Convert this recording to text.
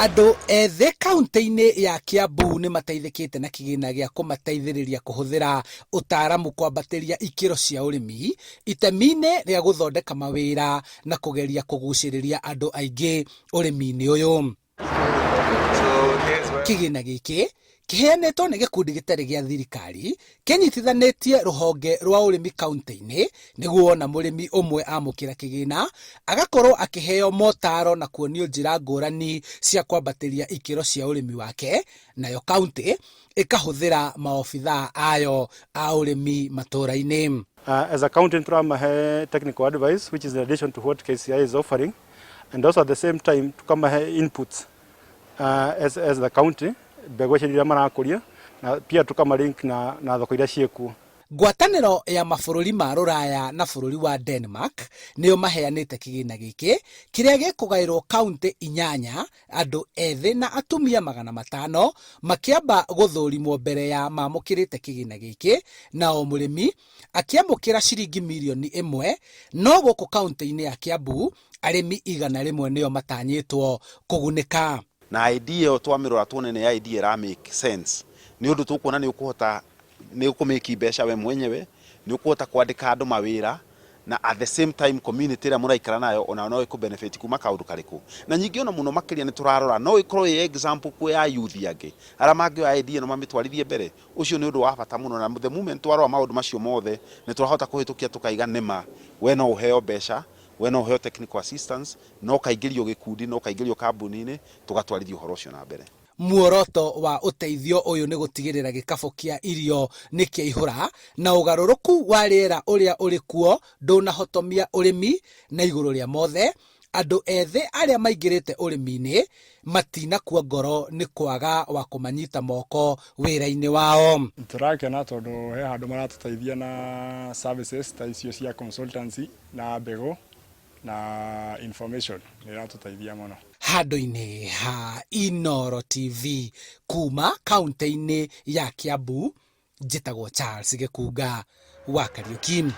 Andũ ethĩ kaunti-inĩ ya Kĩambu nĩ mateithĩkĩte na kĩgĩna gĩa kũmateithĩrĩria kũhũthĩra ũtaaramu kwambatĩria ikĩro cia ũrĩmi itemi-inĩ rĩa gũthondeka mawĩra na kũgeria kũgucĩrĩria andũ aingĩ ũrĩmi-inĩ ũyũ. Kĩgĩna gĩkĩ kĩheanĩtwo nĩ gĩkundi gĩtarĩ gĩa thirikari kĩnyitithanĩtie rũhonge rwa ũrĩmi kaunti-inĩ nĩguo ona mũrĩmi ũmwe amũkĩra kĩgĩna agakorwo akĩheo motaro na kuonio njĩra ngũrani cia kwambatĩria ikĩro cia ũrĩmi wake, nayo kaunti ĩkahũthĩra maobithaa ayo a ũrĩmi matũra-inĩ. As a county turamahe technical advice which is in addition to what KCI is offering, and also at the same time tukamahe inputs as the county mbegũ iria marakũria na pia tukamalink na thoko iria ciekuo. Ngwatanĩro ya mabũrũri ma Rũraya na bũrũri wa Denmark nĩo maheanĩte kĩgĩna gĩkĩ kĩrĩa gĩkũgaĩrwo kaunti 8, andũ ethĩ na atumia 500 makĩamba gũthũrimwo mbere ya mamũkĩrĩte kĩgĩna gĩkĩ, na o mũrĩmi akĩamũkĩra ciringi mirioni 1, no gũkũ kaunti-inĩ ya Kĩambu arĩmi 100 nĩo matanyĩtwo kũgunĩka. Na idea ĩyo twamirora tuone nĩ idea ra make sense nĩ ũndũ tũkuona nĩ ũkũhota nĩ ũkũmĩki mbeca we mwenyewe, nĩ ũkũhota kwandĩka andũ mawĩra, na at the same time community ĩrĩa mũraikara nayo ona no ĩkũbenefit kuma kaũndũ karĩkũ. Na nyingĩ ona mũno makĩria nĩ tũrarora no ĩkorwo ĩ example kwa ya youth angĩ arĩa mangĩoya idea no mamĩtwarithie mbere. Ũcio nĩ ũndũ wa bata mũno, na the moment twarora maũndũ macio mothe nĩ tũrahota kũhĩtũkia tũkaiga nĩma we no ũheo mbeca, we no ũheo technical assistance, no kaingĩrio gĩkundi, no kaingĩrio kambuni-inĩ, tũgatwarithia ũhoro ũcio na mbere. Muoroto wa ũteithio ũyũ nĩ gũtigĩrĩra gĩkabũ kĩa irio nĩ kĩaihũra na ũgarũrũku wa rĩera ũrĩa ũrĩ kuo ndũnahotomia ũrĩmi, na igũrũ rĩa mothe andũ ethĩ arĩa maingĩrĩte ũrĩmi-inĩ matinakua ngoro nĩ kwaga wa kũmanyita moko wĩra-inĩ wao. Tũrakena tondũ he handũ maratũteithia na services ta icio cia consultancy na mbegũ na information nĩ iratũteithia mũno. Handũ-inĩ ha Inooro TV kuma kaunti-inĩ ya Kĩambu, njĩtagwo Charles Gĩkunga wa Kariũki.